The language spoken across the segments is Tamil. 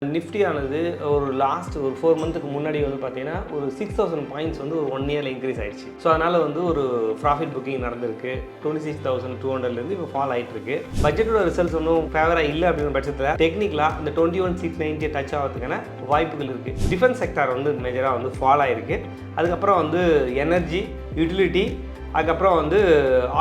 நிஃப்டி ஆனது ஒரு லாஸ்ட் ஒரு 4 மந்த்துக்கு முன்னாடி வந்து பார்த்தீங்கன்னா ஒரு 6000 பாயிண்ட்ஸ் வந்து ஒரு 1 இயரில் இன்க்ரீஸ் ஆயிடுச்சு. ஸோ அதனால் வந்து ஒரு ப்ராஃபிட் புக்கிங் நடந்திருக்கு. 26,200லேருந்து இப்போ ஃபால் ஆகிட்டு இருக்கு. பட்ஜெட்டோட ரிசல்ட்ஸ் ஒன்றும் ஃபேவராக இல்லை அப்படிங்கிற பட்சத்தில் டெக்னிக்கலாக இந்த 21,690 டச் ஆகிறதுக்கான வாய்ப்புகள் இருக்குது. டிஃபென்ஸ் செக்டார் வந்து மேஜராக வந்து ஃபால் ஆகிருக்கு. அதுக்கப்புறம் வந்து எனர்ஜி, யூட்டிலிட்டி, அதுக்கப்புறம் வந்து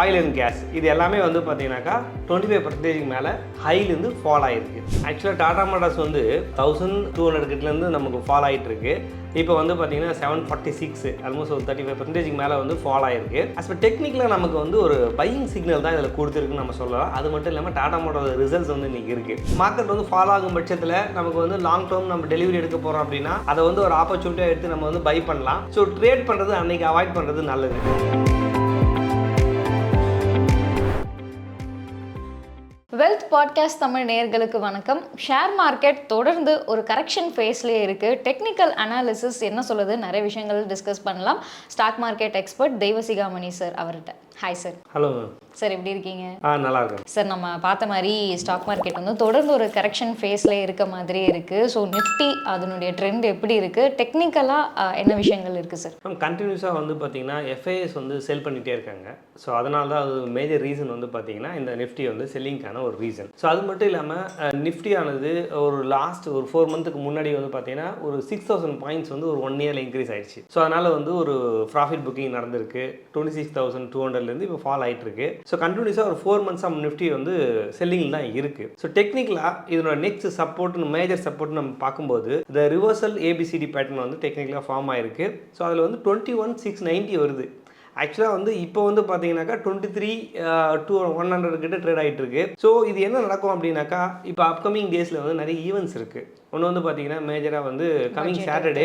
ஆயில் அண்ட் கேஸ், இது எல்லாமே வந்து பார்த்தீங்கன்னாக்கா 25% மேலே ஹைலேருந்து ஃபால் ஆகிருக்கு. ஆக்சுவலாக டாடா மோட்டார்ஸ் வந்து 1200 கிட்டலேருந்து நமக்கு ஃபால் ஆகிட்டு இருக்கு. இப்போ வந்து பார்த்தீங்கன்னா 746, ஆல்மோஸ்ட் ஒரு 35% மேலே வந்து ஃபால் ஆகிருக்கு. அஸ் பர் டெக்னிக்கலாக நமக்கு வந்து ஒரு பையிங் சிக்னல் தான் இதில் கொடுத்துருக்குன்னு நம்ம சொல்லலாம். அது மட்டும் இல்லாமல் டாடா மோட்டார் ரிசல்ட்ஸ் வந்து இன்றைக்கி இருக்குது. மார்க்கெட் வந்து ஃபால் ஆகும் பட்சத்தில் நமக்கு வந்து லாங் டேர்ம் நம்ம டெலிவரி எடுக்க போகிறோம் அப்படின்னா அதை வந்து ஒரு ஆப்பர்ச்சுனிட்டியாக எடுத்து நம்ம வந்து பை பண்ணலாம். ஸோ ட்ரேட் பண்ணுறது அன்றைக்கி அவாய்ட் பண்ணுறது நல்லது. வெல்த் பாட்காஸ்ட் தமிழ் நேயர்களுக்கு வணக்கம். ஷேர் மார்க்கெட் தொடர்ந்து ஒரு கரெக்ஷன் ஃபேஸ்லேயே இருக்குது. டெக்னிக்கல் அனாலிசிஸ் என்ன சொல்லுது, நிறைய விஷயங்கள் டிஸ்கஸ் பண்ணலாம். Stock market expert Deivasigamani sir அவர்கிட்ட. Hi sir. ஹலோ சார், எப்படி இருக்கீங்க? நல்லா இருக்கேன் சார். நம்ம பார்த்த மாதிரி ஸ்டாக் மார்க்கெட் வந்து தொடர்ந்து ஒரு கரெக்ஷன் ஃபேஸ்லேயே இருக்க மாதிரி இருக்குது. ஸோ நிஃப்டி அதனுடைய ட்ரெண்ட் எப்படி இருக்குது, டெக்னிக்கலாக என்ன விஷயங்கள் இருக்குது சார்? கண்டினியூஸாக வந்து பார்த்தீங்கன்னா எஃப்ஐஎஸ் வந்து செல் பண்ணிகிட்டே இருக்காங்க. ஸோ அதனால தான் அது மேஜர் ரீசன் வந்து பார்த்தீங்கன்னா இந்த நிஃப்டி வந்து செல்லிங்கான ஒரு ரீசன். ஸோ அது மட்டும் இல்லாமல் நிஃப்டி ஆனது ஒரு லாஸ்ட் ஒரு 4 மந்த்துக்கு முன்னாடி வந்து பார்த்தீங்கன்னா ஒரு 6000 பாயிண்ட்ஸ் வந்து ஒரு 1 இயரில் இன்க்ரீஸ் ஆயிடுச்சு. ஸோ அதனால் வந்து ஒரு ப்ராஃபிட் புக்கிங் நடந்திருக்கு. 26,200லேருந்து இப்போ ஃபால் ஆகிட்டு இருக்கு. ஸோ கண்டினியூஸாக ஒரு 4 மந்த்ஸ் நிஃப்டி வந்து செல்லிங்கில் தான் இருக்குது. ஸோ டெக்னிக்கலாக இதனோட நெக்ஸ்ட் சப்போர்ட்னு மேஜர் சப்போர்ட் நம்ம பார்க்கும்போது இந்த ரிவர்சல் ஏபிசிடி பேட்டர்ன் வந்து டெக்னிக்கலாக ஃபார்ம் ஆயிருக்கு. ஸோ அதில் வந்து 21,690 வருது. ஆக்சுவலாக வந்து இப்போ வந்து பார்த்தீங்கன்னாக்கா 23,100 கிட்ட ட்ரேட் ஆகிட்டு இருக்கு. ஸோ இது என்ன நடக்கும் அப்படின்னாக்கா இப்போ அப்கமிங் டேஸில் வந்து நிறைய ஈவெண்ட்ஸ் இருக்குது. ஒன்று வந்து பார்த்தீங்கன்னா மேஜராக வந்து கமிங் சாட்டர்டே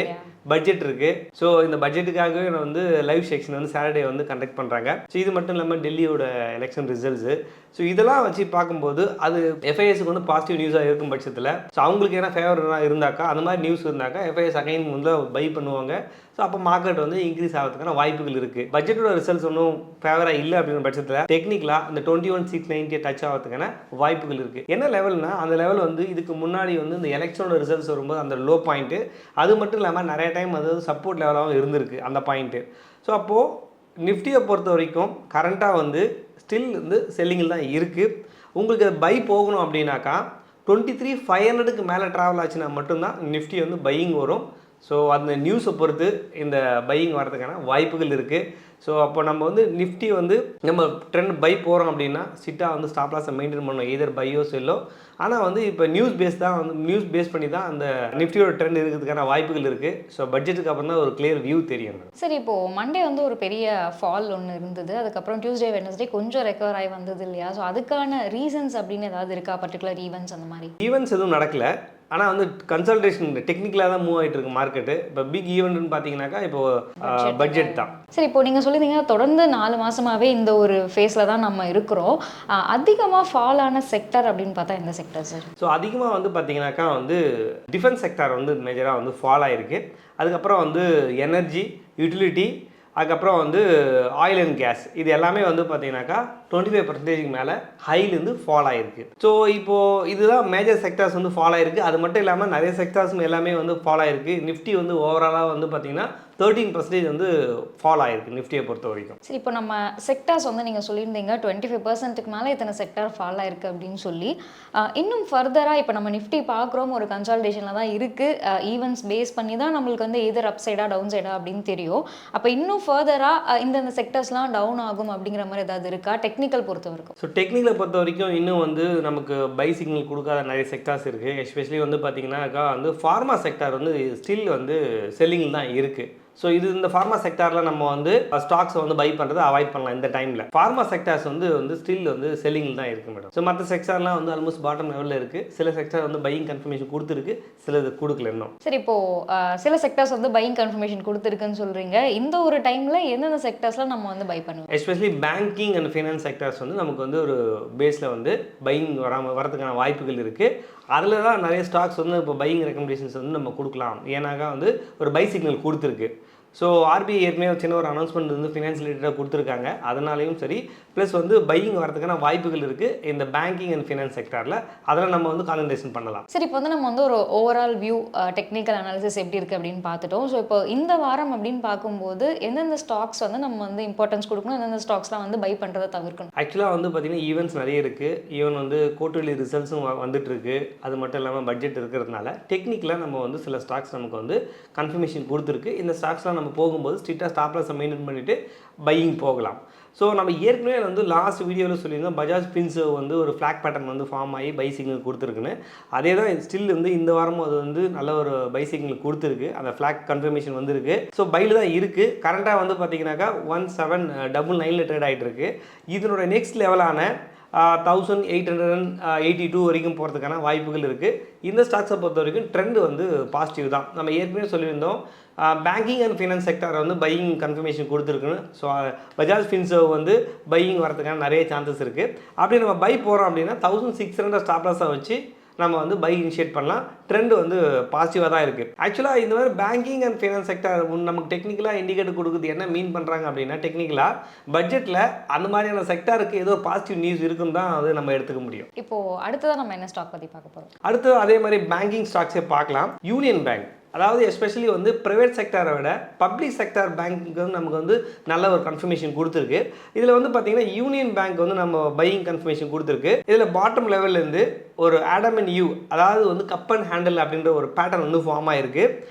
பட்ஜெட் இருக்குது. ஸோ இந்த பட்ஜெட்டுக்காகவே வந்து லைவ் செக்ஷன் வந்து சாட்டர்டே வந்து கண்டக்ட் பண்ணுறாங்க. ஸோ இது மட்டும் இல்லாமல் டெல்லியோட எலெக்ஷன் ரிசல்ட்ஸு. ஸோ இதெல்லாம் வச்சு பார்க்கும்போது அது எஃப்ஐஎஸ்க்கு வந்து பாசிட்டிவ் நியூஸாக இருக்கும் பட்சத்தில் ஸோ அவங்களுக்கு ஏன்னா ஃபேவராக இருந்தாக்கா அந்த மாதிரி நியூஸ் இருந்தாக்கா எஃப்ஐஎஸ் அகைன் வந்து பை பண்ணுவாங்க. ஸோ அப்போ மார்க்கெட் வந்து இன்க்ரீஸ் ஆகிறதுக்கான வாய்ப்புகள் இருக்குது. பட்ஜெட்டோட ரிசல்ட்ஸ் ஒன்றும் ஃபேவராக இல்லை அப்படிங்கிற பட்சத்தில் டெக்னிக்கலாக இந்த 21,690 டச் ஆகிறதுக்கான வாய்ப்புகள் இருக்குது. என்ன லெவல்னா அந்த லெவல் வந்து இதுக்கு முன்னாடி வந்து இந்த எலெக்ஷனோட ரிசல்ட்ஸ் வரும்போது அந்த லோ பாயிண்ட்டு, அது மட்டும் இல்லாமல் நிறைய டைம் அது சப்போர்ட் லெவலாகவும் இருந்திருக்கு அந்த பாயிண்ட்டு. ஸோ அப்போது நிஃப்டியை பொறுத்த வரைக்கும் கரண்ட்டாக வந்து ஸ்டில் வந்து செல்லிங்கில் தான் இருக்குது. உங்களுக்கு பை போகணும் அப்படின்னாக்கா 23,500க்கு மேலே ட்ராவல் ஆச்சுன்னா மட்டும்தான் நிஃப்டி வந்து பையிங் வரும். ஸோ அந்த நியூஸை பொறுத்து இந்த பையிங் வரதுக்கான வாய்ப்புகள் இருக்குது. ஸோ அப்போ நம்ம வந்து நிஃப்டி வந்து நம்ம ட்ரெண்ட் பை போகிறோம் அப்படின்னா சிட்டாக வந்து ஸ்டாப் லாஸை மெயின்டைன் பண்ணணும், எதர் பையோ செல்லோ. ஆனால் வந்து இப்போ நியூஸ் பேஸ் பண்ணி தான் அந்த நிஃப்டியோட ட்ரெண்ட் இருக்கிறதுக்கான வாய்ப்புகள் இருக்குது. ஸோ பட்ஜெட்டுக்கு அப்புறம் தான் ஒரு கிளியர் வியூ தெரியும். சரி, இப்போது மண்டே வந்து ஒரு பெரிய ஃபால் ஒன்று இருந்தது. அதுக்கப்புறம் டியூஸ்டே வெட்னஸ்டே கொஞ்சம் ரெக்கவர் ஆகி வந்தது இல்லையா? ஸோ அதுக்கான ரீசன்ஸ் அப்படின்னு ஏதாவது இருக்கா, பர்டிகுலர் ஈவெண்ட்ஸ் அந்த மாதிரி? ஈவெண்ட்ஸ் எதுவும் நடக்கலை. ஆனால் வந்து கன்சல்டேஷன் டெக்னிக்கலாக தான் மூவ் ஆகிட்டு இருக்கு மார்க்கெட்டு. இப்போ பிக் ஈவெண்ட்னு பார்த்தீங்கன்னாக்கா இப்போது பட்ஜெட் தான். சரி, இப்போ நீங்கள் சொல்லியிருந்தீங்கன்னா தொடர்ந்து 4 மாதமாகவே இந்த ஒரு ஃபேஸில் தான் நம்ம இருக்கிறோம். அதிகமாக ஃபால் ஆன செக்டர் அப்படின்னு பார்த்தா எந்த செக்டர் சார்? ஸோ அதிகமாக வந்து பார்த்தீங்கன்னாக்கா வந்து டிஃபென்ஸ் செக்டார் வந்து மேஜராக வந்து ஃபால் ஆகிருக்கு. அதுக்கப்புறம் வந்து எனர்ஜி, யூட்டிலிட்டி, அதுக்கப்புறம் வந்து ஆயில் அண்ட் கேஸ், இது எல்லாமே வந்து பார்த்தீங்கன்னாக்கா 25% மேலே ஹைலேருந்து ஃபால் ஆகிருக்கு. ஸோ இப்போது இதுதான் மேஜர் செக்டார்ஸ் வந்து ஃபால் ஆகிருக்கு. அது மட்டும் இல்லாமல் நிறைய செக்டார்ஸும் எல்லாமே வந்து ஃபால் ஆகிருக்கு. நிஃப்டி வந்து ஓவராலாக வந்து பார்த்திங்கன்னா 13% வந்து ஃபால் ஆகிருக்கு நிஃப்டியை பொறுத்த வரைக்கும். சரி, இப்போ நம்ம செக்டார்ஸ் வந்து நீங்கள் சொல்லியிருந்தீங்க 25%க்கு மேலே இத்தனை செக்டார் ஃபால் ஆகிருக்கு அப்படின்னு சொல்லி. இன்னும் ஃபர்தராக இப்போ நம்ம நிஃப்டி பார்க்குறோம், ஒரு கன்சால்டேஷனில் தான் இருக்குது. ஈவெண்ட்ஸ் பேஸ் பண்ணி தான் நம்மளுக்கு வந்து எதர் அப் சைடாக டவுன் சைடாக அப்படின்னு தெரியும். அப்போ இன்னும் ஃபர்தராக இந்த செக்டர்ஸ்லாம் டவுன் ஆகும் அப்படிங்கிற மாதிரி ஏதாவது இருக்கா டெக்னிக்கல் பொறுத்த வரைக்கும்? ஸோ டெக்னிக்கலை பொறுத்த வரைக்கும் இன்னும் வந்து நமக்கு பை சிக்னல் கொடுக்காத நிறைய செக்டார்ஸ் இருக்குது. எஸ்பெஷலி வந்து பார்த்திங்கன்னாக்கா வந்து ஃபார்மா செக்டார் வந்து ஸ்டில் வந்து செல்லிங்கில் தான் இருக்குது. ஸோ இது இந்த ஃபார்மா செக்டாரில் நம்ம வந்து ஸ்டாக்ஸை வந்து பை பண்ணுறதை அவாய்ட் பண்ணலாம் இந்த டைமில். ஃபார்மா செக்டார்ஸ் வந்து ஸ்டில் வந்து செல்லிங்கில் தான் இருக்குது மேடம். ஸோ மற்ற செக்டார்லாம் வந்து ஆல்மோஸ்ட் பாட்டம் லெவலில் இருக்குது. சில செக்டார் வந்து பையிங் கன்ஃபர்மேஷன் கொடுத்துருக்கு, சிலது கொடுக்கல இன்னும். சரி, இப்போது சில செக்டார்ஸ் வந்து பையிங் கன்ஃபர்மேஷன் கொடுத்துருக்குன்னு சொல்கிறீங்க. இந்த ஒரு டைமில் எந்தெந்த செக்டார்ஸ்லாம் நம்ம வந்து பை பண்ணுவோம்? Especially banking and finance sectors வந்து நமக்கு வந்து ஒரு பேஸில் வந்து பையிங் வரதுக்கான வாய்ப்புகள் இருக்குது. அதில் தான் நிறைய ஸ்டாக்ஸ் வந்து இப்போ பையிங் ரெக்கமெண்டேஷன்ஸ் வந்து நம்ம கொடுக்கலாம். ஏன்னாக்கா வந்து ஒரு பை சிக்னல் கொடுத்துருக்கு. ஸோ ஆர்பிஐ ஏற்கனவே சின்ன ஒரு அனௌன்ஸ்மெண்ட் வந்து ஃபினான்ஸ் ரிலேட்டடாக கொடுத்துருக்காங்க. அதனாலையும் சரி ப்ளஸ் வந்து பையிங் வரதுக்கான வாய்ப்புகள் இருக்குது இந்த பேங்கிங் அண்ட் ஃபினான்ஸ் செக்டாரில். அதில் நம்ம வந்து கான்சன்ட்ரேஷன் பண்ணலாம். சரி, இப்போ வந்து நம்ம வந்து ஒரு ஓவரால் வியூ டெக்னிக்கல் அனாலிசிஸ் எப்படி இருக்குது அப்படின்னு பார்த்துட்டோம். ஸோ இப்போ இந்த வாரம் அப்படின்னு பார்க்கும்போது எந்தெந்த ஸ்டாக்ஸ் வந்து நம்ம வந்து இம்பார்ட்டன்ஸ் கொடுக்கணும், எந்தெந்த ஸ்டாக்ஸ்லாம் வந்து பை பண்ணுறதை தவிர்க்கணும்? ஆக்சுவலாக வந்து பார்த்திங்கன்னா ஈவெண்ட்ஸ் நிறைய இருக்குது. ஈவன் வந்து குவார்ட்டர்லி ரிசல்ட்ஸும் வந்துட்டுருக்கு. அது மட்டும் இல்லாமல் பட்ஜெட் இருக்கிறதுனால டெக்னிக்கலாக நம்ம வந்து சில ஸ்டாக்ஸ் நமக்கு வந்து கன்ஃபர்மேஷன் கொடுத்துருக்கு. இந்த ஸ்டாக்ஸ்லாம் நம்ம போகும்போது ஸ்ட்ரிக்டாக ஸ்டாப் லாஸை மெயின்டைன் பண்ணிவிட்டு பையிங் போகலாம். ஸோ நம்ம ஏற்கனவே வந்து லாஸ்ட் வீடியோவில் சொல்லியிருந்தோம் பஜாஜ் ஃபின்சர்வ் வந்து ஒரு ஃப்ளாக் பேட்டர்ன் வந்து ஃபார்ம் ஆகி பை சிக்னல் கொடுத்துருக்குன்னு. அதே தான் ஸ்டில் வந்து இந்த வாரமும் அது வந்து நல்ல ஒரு பை சிக்னல் கொடுத்துருக்கு. அந்த ஃப்ளாக் கன்ஃபர்மேஷன் வந்துருக்கு. ஸோ பையில் தான் இருக்குது. கரண்ட்டாக வந்து பார்த்தீங்கன்னாக்கா 1799 ட்ரேட் ஆகிட்டு இருக்கு. இதனோட நெக்ஸ்ட் லெவலான 1882 வரைக்கும் போகிறதுக்கான வாய்ப்புகள் இருக்குது. இந்த ஸ்டாக்ஸை பொறுத்த வரைக்கும் ட்ரெண்ட் வந்து பாசிட்டிவ் தான். நம்ம ஏற்கனவே சொல்லியிருந்தோம் பேங்கிங் அண்ட் ஃபினான்ஸ் செக்டார் வந்து பையிங் கன்ஃபர்மேஷன் கொடுத்துருக்குன்னு. ஸோ பஜாஜ் ஃபின்சர்வ் வந்து பையிங் வரதுக்கான நிறைய சான்சஸ் இருக்குது. அப்படி நம்ம பை போகிறோம் அப்படின்னா 1600 ஸ்டாப் லாஸை வச்சு நம்ம வந்து பை இனிஷியேட் பண்ணலாம். ட்ரெண்ட் வந்து பாசிட்டிவாக தான் இருக்குது. ஆக்சுவலாக இந்த மாதிரி பேங்கிங் அண்ட் ஃபினான்ஸ் செக்டர் நமக்கு டெக்னிக்கலாக இண்டிகேட்டர் கொடுக்குது. என்ன மீன் பண்ணுறாங்க அப்படின்னா டெக்னிக்கலாக பட்ஜெட்டில் அந்த மாதிரியான செக்டாருக்கு ஏதோ ஒரு பாசிட்டிவ் நியூஸ் இருக்குன்னு தான் அது நம்ம எடுத்துக்க முடியும். இப்போது அடுத்ததான் நம்ம என்ன ஸ்டாக் பற்றி பார்க்க போகிறோம்? அடுத்து அதே மாதிரி பேங்கிங் ஸ்டாக்ஸே பார்க்கலாம். யூனியன் பேங்க், அதாவது எஸ்பெஷலி வந்து ப்ரைவேட் செக்டாரை விட பப்ளிக் செக்டார் பேங்க்கு வந்து நமக்கு வந்து நல்ல ஒரு கன்ஃபர்மேஷன் கொடுத்துருக்கு. இதில் வந்து பார்த்தீங்கன்னா யூனியன் பேங்க் வந்து நம்ம பையிங் கன்ஃபர்மேஷன் கொடுத்துருக்கு. இதில் பாட்டம் லெவல்லேருந்து ஒரு ஆடம் அண்ட் யூ, அதாவது வந்து கப் அண்ட் ஹேண்டில் அப்படின்ற ஒரு பேட்டர்ன் வந்து ஃபார்ம் ஆகிருக்கு.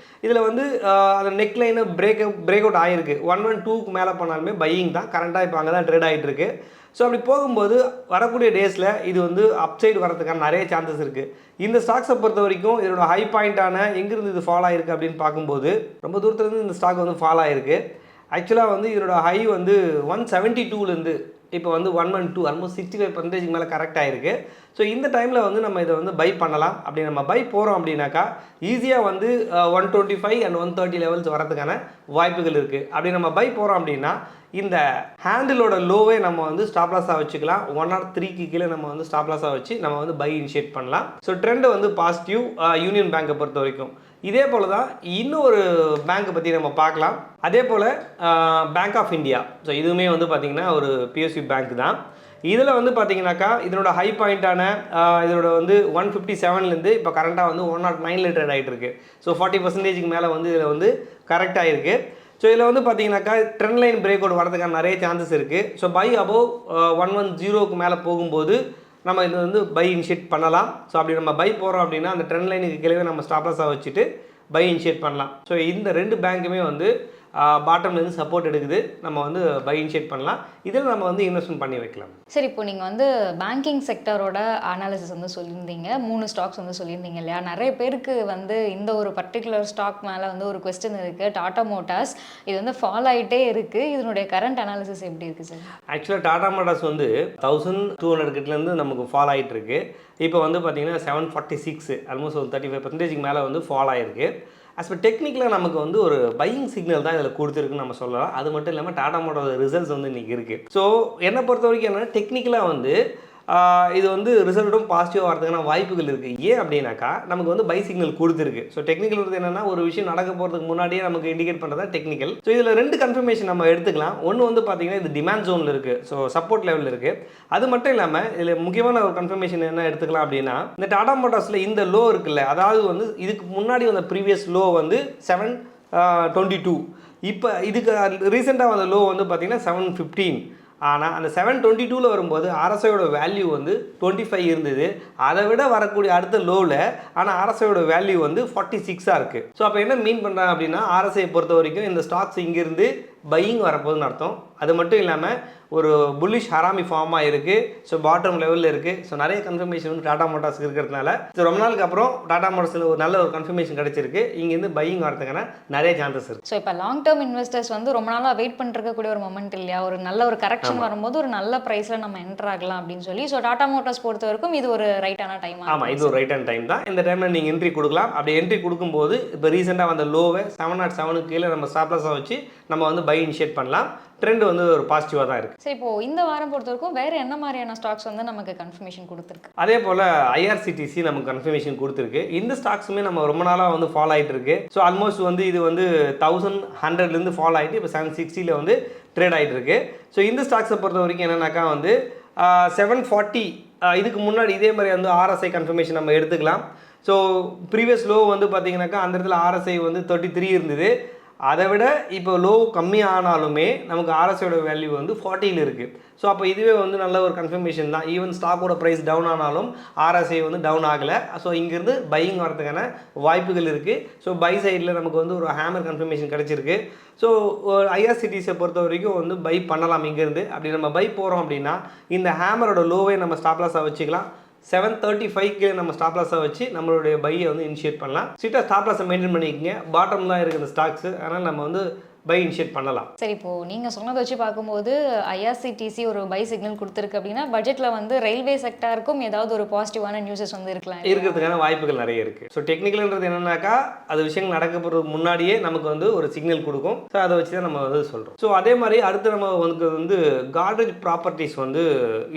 இதில் வந்து அந்த நெக்லைனு பிரேக் அவுட் ஆகிருக்கு. 112க்கு மேலே போனாலுமே பையிங் தான். கரண்ட்டாக இப்போ அங்கே தான் ட்ரேட் ஆகிட்டு இருக்கு. ஸோ அப்படி போகும்போது வரக்கூடிய டேஸில் இது வந்து அப்சைடு வரதுக்கான நிறைய சான்சஸ் இருக்குது. இந்த ஸ்டாக்ஸை பொறுத்த வரைக்கும் இதோட ஹை பாயிண்ட்டான எங்கேருந்து இது ஃபால் ஆகிருக்கு அப்படின்னு பார்க்கும்போது ரொம்ப தூரத்துலேருந்து இந்த ஸ்டாக் வந்து ஃபால் ஆகிருக்கு. ஆக்சுவலாக வந்து இதோட ஹை வந்து 172லேருந்து இப்போ வந்து 112 ஆல்மோஸ்ட் 65% மேலே கரெக்ட் ஆகிருக்கு. ஸோ இந்த டைமில் வந்து நம்ம இதை வந்து பை பண்ணலாம். அப்படி நம்ம பை போகிறோம் அப்படின்னாக்கா ஈஸியாக வந்து 125 அண்ட் 130 லெவல்ஸ் வரதுக்கான வாய்ப்புகள் இருக்குது. அப்படி நம்ம பை போகிறோம் அப்படின்னா இந்த ஹேண்டிலோட லோவே நம்ம வந்து ஸ்டாப் லாஸாக வச்சுக்கலாம். 103க்கு கீழே நம்ம வந்து ஸ்டாப் லாஸாக வச்சு நம்ம வந்து பை இனிஷியேட் பண்ணலாம். ஸோ ட்ரெண்டு வந்து பாசிட்டிவ் யூனியன் பேங்கை பொறுத்த வரைக்கும். இதே போல் தான் இன்னொரு பேங்க்கை பற்றி நம்ம பார்க்கலாம். அதே போல் பேங்க் ஆஃப் இந்தியா. ஸோ இதுவுமே வந்து பார்த்திங்கன்னா ஒரு பிஎஸ்யூ பேங்க் தான். இதில் வந்து பார்த்தீங்கன்னாக்கா இதனோட ஹை பாயிண்ட்டான இதோட வந்து 157லேருந்து இப்போ கரண்ட்டாக வந்து 109 ட்ரேட் ஆகிட்டு இருக்கு. ஸோ 40%க்கு மேலே வந்து இதில் வந்து கரெக்டாக இருக்குது. ஸோ இதில் வந்து பார்த்தீங்கன்னாக்கா ட்ரெண்ட் லைன் பிரேக் அவுட் வரதுக்கான நிறைய சான்சஸ் இருக்குது. ஸோ பை அபோவ் 110க்கு மேலே போகும்போது நம்ம இது வந்து பை இனிஷியேட் பண்ணலாம். ஸோ அப்படி நம்ம பை போகிறோம் அப்படின்னா அந்த ட்ரெண்ட் லைனுக்கு கீழே நம்ம ஸ்டாப் லாஸாக வச்சுட்டு பை இனிஷியேட் பண்ணலாம். ஸோ இந்த ரெண்டு பேங்க்குமே வந்து பாட்டம்லேருந்து சப்போர்ட் எடுக்குது. நம்ம வந்து பை இனிஷியேட் பண்ணலாம். இதில் நம்ம வந்து இன்வெஸ்ட்மெண்ட் பண்ணி வைக்கலாம். சரி, இப்போ நீங்கள் வந்து பேங்கிங் செக்டரோட அனாலிசிஸ் வந்து சொல்லியிருந்தீங்க. 3 ஸ்டாக்ஸ் வந்து சொல்லியிருந்தீங்க இல்லையா? நிறைய பேருக்கு வந்து இந்த ஒரு பர்டிகுலர் ஸ்டாக் மேலே வந்து ஒரு கொஸ்டின் இருக்குது. டாடா மோட்டார்ஸ் இது வந்து ஃபால் ஆகிட்டே இருக்குது. இதனுடைய கரண்ட் அனாலிசிஸ் எப்படி இருக்குது சார்? ஆக்சுவலாக டாடா மோட்டார்ஸ் வந்து 1200 கிட்டலேருந்து நமக்கு ஃபால் ஆகிட்டு இருக்கு. இப்போ வந்து பார்த்தீங்கன்னா 746 ஆல்மோஸ்ட் ஒரு 35%க்கு மேலே வந்து ஃபால் ஆகிருக்கு. ஆஸ் பர் டெக்னிக்கலாக நமக்கு வந்து ஒரு பையிங் சிக்னல் தான் இதில் கொடுத்துருக்குன்னு நம்ம சொல்லலாம். அது மட்டும் இல்லாமல் டாடா மோட்டாரோட ரிசல்ட்ஸ் வந்து இன்றைக்கி இருக்குது. ஸோ என்னை பொறுத்த வரைக்கும் என்னென்னா டெக்னிக்கலாக வந்து இது வந்து ரிசல்ட்டும் பாசிட்டிவாக வரதுக்கான வாய்ப்புகள் இருக்குது. ஏன் அப்படின்னாக்கா நமக்கு வந்து பை சிக்னல் கொடுத்துருக்கு. ஸோ டெக்னிக்கல் வந்து என்னென்னா ஒரு விஷயம் நடக்க போகிறதுக்கு முன்னாடியே நமக்கு இண்டிகேட் பண்ணுறதா டெக்னிக்கல். ஸோ இதில் 2 கன்ஃபர்மேஷன் நம்ம எடுத்துக்கலாம். ஒன்று வந்து பார்த்தீங்கன்னா இது டிமாண்ட் ஜோனில் இருக்குது. ஸோ சப்போர்ட் லெவலில் இருக்குது. அது மட்டும் இல்லாமல் இதில் முக்கியமான ஒரு கன்ஃபர்மேஷன் என்ன எடுத்துக்கலாம் அப்படின்னா இந்த டாடா மோட்டார்ஸில் இந்த லோ இருக்குல்ல, அதாவது வந்து இதுக்கு முன்னாடி வந்த ப்ரீவியஸ் லோ வந்து 722. இப்போ இதுக்கு ரீசெண்டாக வந்த லோ வந்து பார்த்தீங்கன்னா 715. ஆனால் அந்த 722 வரும்போது ஆர்எஸ்ஐயோட வேல்யூ வந்து 25 இருந்தது. அதை விட வரக்கூடிய அடுத்த லோவில் ஆனால் ஆர்எஸ்ஐயோட வேல்யூ வந்து 46 இருக்குது. ஸோ அப்போ என்ன மீன் பண்ணுறாங்க அப்படின்னா ஆர்எஸ்ஐ பொறுத்த வரைக்கும் இந்த ஸ்டாக்ஸ் இங்கேருந்து பையிங் வரப்போகுதுன்னு அர்த்தம். அது மட்டும் இல்லாமல் ஒரு புல்லிஷ் ஹராமி ஃபார்மாக இருக்குது. ஸோ பாட்டம் லெவலில் இருக்குது. ஸோ நிறைய கன்ஃபர்மேஷன் வந்து டாடா மோட்டார்ஸ்க்கு இருக்கிறதுனால ஸோ ரொம்ப நாளுக்கு அப்புறம் டாடா மோட்டார்ஸில் ஒரு நல்ல ஒரு கன்ஃபர்மேஷன் கிடச்சிருக்கு. இங்கேருந்து பையிங் வரதுக்கான நிறைய சான்சஸ் இருக்குது. ஸோ இப்போ லாங் டேர்ம் இன்வெஸ்டர்ஸ் வந்து ரொம்ப நாளாக வெயிட் பண்ணிருக்கக்கூடிய ஒரு மொமெண்ட் இல்லையா? ஒரு நல்ல ஒரு கரெக்ஷன் வரும்போது ஒரு நல்ல ப்ரைஸில் நம்ம என்டர் ஆகலாம் அப்படின்னு சொல்லி. ஸோ டாடா மோட்டார்ஸ் பொறுத்த வரைக்கும் இது ஒரு ரைட்டான டைம். ஆமாம், இது ஒரு ரைட்டான டைம் தான். இந்த டைமில் நீங்கள் என்ட்ரி கொடுக்கலாம். அப்படி என்ட்ரி கொடுக்கும்போது இப்போ ரீசெண்டாக வந்த லோவை 707க்கு கீழே நம்ம ஸ்டாப் லாஸாக வச்சு நம்ம வந்து பை இனிஷியேட் பண்ணலாம். ட்ரெண்ட் வந்து ஒரு பாசிட்டிவாக தான் இருக்குது. சரி, இப்போ இந்த வாரம் பொறுத்தவரைக்கும் வேற என்ன மாதிரியான ஸ்டாக்ஸ் வந்து நமக்கு கன்ஃபர்மேஷன் கொடுத்துருக்கு? அதே போல் ஐஆர்சிடிசி நமக்கு கன்ஃபர்மேஷன் கொடுத்துருக்கு. இந்த ஸ்டாக்ஸுமே நம்ம ரொம்ப நாளாக வந்து ஃபாலோ ஆகிட்டு இருக்கு. ஸோ ஆல்மோஸ்ட் வந்து இது வந்து 1100லேருந்து ஃபாலோ ஆகிட்டு இப்போ 760 வந்து ட்ரேட் ஆகிட்டு இருக்கு. ஸோ இந்த ஸ்டாக்ஸை பொறுத்த வரைக்கும் என்னென்னாக்கா வந்து 740 இதுக்கு முன்னாடி இதே மாதிரி வந்து ஆர்எஸ்ஐ கன்ஃபர்மேஷன் நம்ம எடுத்துக்கலாம். ஸோ ப்ரீவியஸ் லோ வந்து பார்த்தீங்கன்னாக்கா அந்த இடத்துல ஆர்எஸ்ஐ வந்து 33 இருந்தது. அதை விட இப்போ லோ கம்மியானாலுமே நமக்கு ஆர்எஸ்ஐயோட வேல்யூ வந்து 40 இருக்குது. ஸோ அப்போ இதுவே வந்து நல்ல ஒரு கன்ஃபர்மேஷன் தான். ஈவன் ஸ்டாக்கோட ப்ரைஸ் டவுன் ஆனாலும் ஆர்எஸ்ஐ வந்து டவுன் ஆகலை. ஸோ இங்கேருந்து பையிங் வரதுக்கான வாய்ப்புகள் இருக்குது. ஸோ பை சைடில் நமக்கு வந்து ஒரு ஹேமர் கன்ஃபர்மேஷன் கிடச்சிருக்கு. ஸோ ஐஆர்சிடிஸை பொறுத்த வரைக்கும் வந்து பை பண்ணலாம் இங்கேருந்து. அப்படி நம்ம பை போகிறோம் அப்படின்னா இந்த ஹேமரோட லோவை நம்ம ஸ்டாப் லாஸாக வச்சுக்கலாம். 735 நம்ம ஸ்டாப் லாஸாக வச்சு நம்மளுடைய பையை வந்து இனிஷியேட் பண்ணலாம். ஸ்ட்ரிக்டாக ஸ்டாப் லாஸை மெயின்டைன் பண்ணிக்கங்க. பாட்டம் தான் இருக்குது இந்த ஸ்டாக்ஸு, அதனால் நம்ம வந்து பை இனிஷியேட் பண்ணலாம். சரி, இப்போ நீங்கள் சொன்னதை வச்சு பார்க்கும்போது ஐஆர்சிடிசி ஒரு பை சிக்னல் கொடுத்துருக்கு அப்படின்னா பட்ஜெட்டில் வந்து ரயில்வே செக்டாருக்கும் ஏதாவது ஒரு பாசிட்டிவான நியூஸஸ் வந்து இருக்கிறதுக்கான வாய்ப்புகள் நிறைய இருக்குது. ஸோ டெக்னிக்கல்ன்றது என்னன்னாக்கா அது விஷயங்கள் நடக்க போகிறதுக்கு முன்னாடியே நமக்கு வந்து ஒரு சிக்னல் கொடுக்கும். ஸோ அதை வச்சு தான் நம்ம வந்து சொல்கிறோம். ஸோ அதே மாதிரி அடுத்து நம்ம வந்து காட்ரேஜ் ப்ராப்பர்ட்டிஸ் வந்து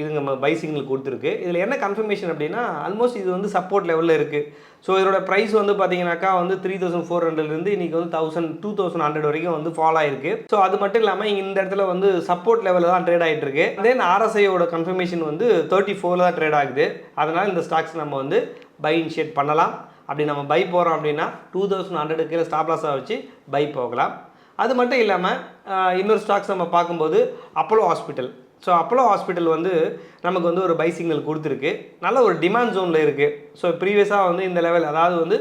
இது நம்ம பை சிக்னல் கொடுத்துருக்கு. இதில் என்ன கன்ஃபர்மேஷன் அப்படின்னா ஆல்மோஸ்ட் இது வந்து சப்போர்ட் லெவலில் இருக்குது. ஸோ இதோட ப்ரைஸ் வந்து பார்த்தீங்கன்னாக்கா வந்து 3400லேருந்து இன்றைக்கி வந்து 2100 வரைக்கும் வந்து ஃபாலோ ஆயிருக்கு. ஸோ அது மட்டும் இல்லாமல் இந்த இடத்துல வந்து சப்போர்ட் லெவலில் தான் ட்ரேட் ஆகிட்டு இருக்கு. தென் ஆர்எஸ்ஐயோட கன்ஃபர்மேஷன் வந்து 34 தான் ட்ரேட் ஆகுது. அதனால் இந்த ஸ்டாக்ஸ் நம்ம வந்து பை இனிஷியேட் பண்ணலாம். அப்படி நம்ம பை போகிறோம் அப்படின்னா 2100 கீழே ஸ்டாப் லாஸாக வச்சு பை போகலாம். அது மட்டும் இல்லாமல் இன்னொரு ஸ்டாக்ஸ் நம்ம பார்க்கும்போது Apollo hospital. So Apollo hospital வந்து நமக்கு வந்து ஒரு பை சிக்னல் கொடுத்துருக்கு. நல்ல ஒரு டிமாண்ட் ஜோனில் இருக்குது. ஸோ ப்ரீவியஸாக வந்து இந்த லெவல் அதாவது வந்து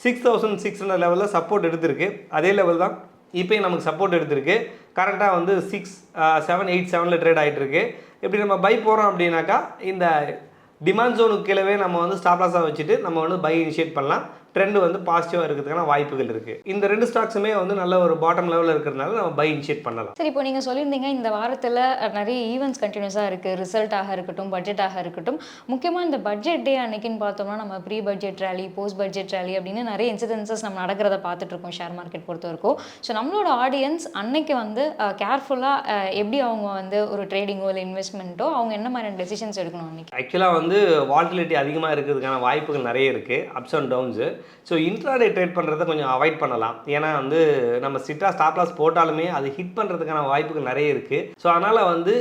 6600 லெவலில் சப்போர்ட் எடுத்திருக்கு. அதே லெவல் தான் இப்போயும் நமக்கு சப்போர்ட் எடுத்திருக்கு. கரெக்டாக வந்து 6787 ட்ரேட் ஆகிட்டுருக்கு. இப்படி நம்ம பை போகிறோம் அப்படின்னாக்கா இந்த டிமாண்ட் ஜோனுக்கு கீழவே நம்ம வந்து ஸ்டாப் லாஸாக வச்சுட்டு நம்ம வந்து பை இனிஷியேட் பண்ணலாம். ட்ரெண்ட் வந்து பாசிட்டிவாக இருக்கிறதுக்கான வாய்ப்புகள் இருக்குது. இந்த ரெண்டு ஸ்டாக்ஸுமே வந்து நல்ல ஒரு பாட்டம் லெவலில் இருக்கிறதுனால நம்ம பை இனிஷியேட் பண்ணலாம். சரி, இப்போ நீங்கள் சொல்லியிருந்தீங்க இந்த வாரத்தில் நிறைய ஈவெண்ட்ஸ் கண்டினியூஸாக இருக்குது. ரிசல்ட்டாக இருக்கட்டும், பட்ஜெட்டாக இருக்கட்டும். முக்கியமாக இந்த பட்ஜெட் டே அன்னைக்குன்னு பார்த்தோம்னா நம்ம pre budget rally, post budget rally அப்படின்னு நிறைய இன்சிடென்சஸ் நம்ம நடக்கிறத பார்த்துட்டு இருக்கோம் ஷேர் மார்க்கெட் பொறுத்த வரைக்கும். ஸோ நம்மளோட ஆடியன்ஸ் அன்னைக்கு வந்து கேர்ஃபுல்லாக எப்படி அவங்க வந்து ஒரு ட்ரேடிங்கோ இல்லை இன்வெஸ்ட்மெண்ட்டோ அவங்க என்ன மாதிரியான டெசிஷன்ஸ் எடுக்கணும் அன்னைக்கு? ஆக்சுவலாக வந்து வால்டிலிட்டி அதிகமாக இருக்கிறதுக்கான வாய்ப்புகள் நிறைய இருக்குது, ups and downs. So intraday trade பண்ணுறதை கொஞ்சம் அவாய்ட் பண்ணலாம். ஏன்னா வந்து நம்ம ஸ்ட்ரிக்டாக ஸ்டாப் லாஸ் போட்டாலுமே அது ஹிட் பண்ணுறதுக்கான வாய்ப்புகள் நிறைய இருக்குது. ஸோ அதனால் வந்து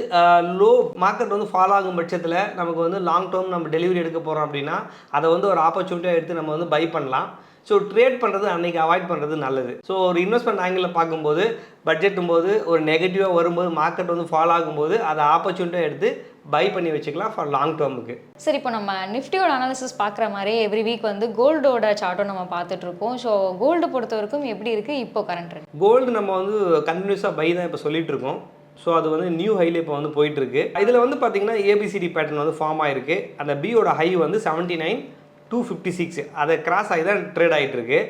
லோ மார்க்கெட் வந்து ஃபாலோ ஆகும் பட்சத்தில் நமக்கு வந்து லாங் டேர்ம் நம்ம டெலிவரி எடுக்க போகிறோம் அப்படின்னா அதை வந்து ஒரு ஆப்பர்ச்சுனிட்டியாக எடுத்து நம்ம வந்து பை பண்ணலாம். ஸோ ட்ரேட் பண்ணுறது அன்றைக்கி அவாய்ட் பண்ணுறது நல்லது. ஸோ ஒரு இன்வெஸ்ட்மெண்ட் ஆங்கிளில் பார்க்கும்போது பட்ஜெட்டும் போது ஒரு நெகட்டிவாக வரும்போது மார்க்கெட் வந்து ஃபாலோ ஆகும்போது அதை ஆப்பர்ச்சுனிட்டியாக எடுத்து பை பண்ணி வச்சுக்கலாம் ஃபார் லாங் டேர்முக்கு. சரி, இப்போ நம்ம நிஃப்டியோட அனாலிசிஸ் பார்க்குற மாதிரி எவ்ரி வீக் வந்து கோல்டோட சார்ட்டும் நம்ம பார்த்துட்ருக்கோம். ஸோ கோல்டு பொறுத்த வரைக்கும் எப்படி இருக்குது இப்போ கரண்ட் ரேட்? கோல்டு நம்ம வந்து கண்டினியூஸாக பை தான் இப்போ சொல்லிட்டு இருக்கோம். ஸோ அது வந்து நியூ ஹையில் இப்போ வந்து போயிட்டுருக்கு. இதில் வந்து பார்த்திங்கன்னா ஏபிசிடி பேட்டர்ன் வந்து ஃபார்ம் ஆகிருக்கு. அந்த பியோட ஹை வந்து 79,256 அதை கிராஸ் ஆகி தான் ட்ரேட் ஆகிட்டுருக்கு.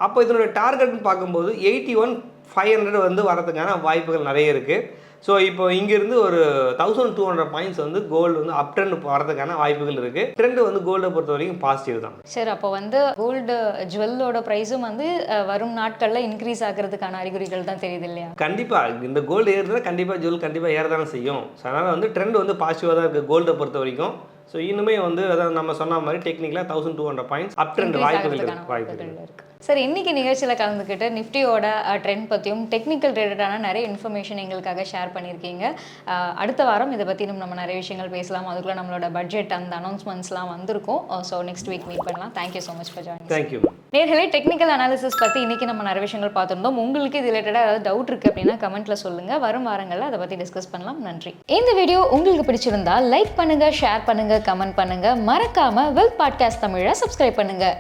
அப்போ இதனுடைய டார்கெட்னு பார்க்கும்போது 81,500 வந்து வரதுக்கான வாய்ப்புகள் நிறைய இருக்குது. ஸோ இப்போ இங்கேருந்து ஒரு 1200 பாயிண்ட்ஸ் வந்து கோல்டு வந்து அப் ட்ரெண்ட் வரதுக்கான வாய்ப்புகள் இருக்குது. ட்ரெண்ட் வந்து கோல்டை பொறுத்த வரைக்கும் பாசிட்டிவ் தான். சரி, அப்போ வந்து கோல்டு ஜுவல்லோட ப்ரைஸும் வந்து வரும் நாட்களில் இன்க்ரீஸ் ஆகிறதுக்கான அறிகுறிகள் தான் தெரியுது இல்லையா? கண்டிப்பாக இந்த கோல்டு ஏறுறதுனா கண்டிப்பாக ஜுவல் கண்டிப்பாக ஏறதானே செய்யும். ஸோ அதனால் வந்து ட்ரெண்ட் வந்து பாசிட்டிவாக தான் இருக்குது கோல்டை பொறுத்த வரைக்கும். ஸோ இன்னுமே வந்து அதாவது நம்ம சொன்ன மாதிரி டெக்னிக்கலாக 1200 பாயிண்ட்ஸ் அப் ட்ரெண்ட் வாய்ப்புகள் இருக்குது. சரி, இன்னைக்கு நிகழ்ச்சியில் கலந்துக்கிட்டு நிஃப்டியோட ட்ரெண்ட் பற்றியும் டெக்னிக்கல் ரிலேட்டடான நிறைய இன்ஃபர்மேஷன் எங்களுக்காக ஷேர் பண்ணியிருக்கீங்க. அடுத்த வாரம் இதை பற்றி நம்ம நிறைய விஷயங்கள் பேசலாம். அதுக்குள்ளே நம்மளோட பட்ஜெட் அந்த அனௌன்ஸ்மெண்ட்ஸ்லாம் வந்திருக்கும். ஸோ நெக்ஸ்ட் வீக் மீட் பண்ணலாம். Thank you so much for joining. Thank you. நேர்களே, டெக்னிக்கல் அனாலிசிஸ் பற்றி இன்றைக்கி நம்ம நிறைய விஷயங்கள் பார்த்துருந்தோம். உங்களுக்கு இது ரிலேட்டடாக ஏதாவது டவுட் இருக்குது அப்படின்னா கமெண்ட்டில் சொல்லுங்கள். வரும் வாரங்களில் அதை பற்றி டிஸ்கஸ் பண்ணலாம். நன்றி. இந்த வீடியோ உங்களுக்கு பிடிச்சிருந்தா லைக் பண்ணுங்கள், ஷேர் பண்ணுங்கள், கமெண்ட் பண்ணுங்கள். மறக்காமல் வெல்த் பாட்காஸ்ட் தமிழை சப்ஸ்கிரைப் பண்ணுங்கள்.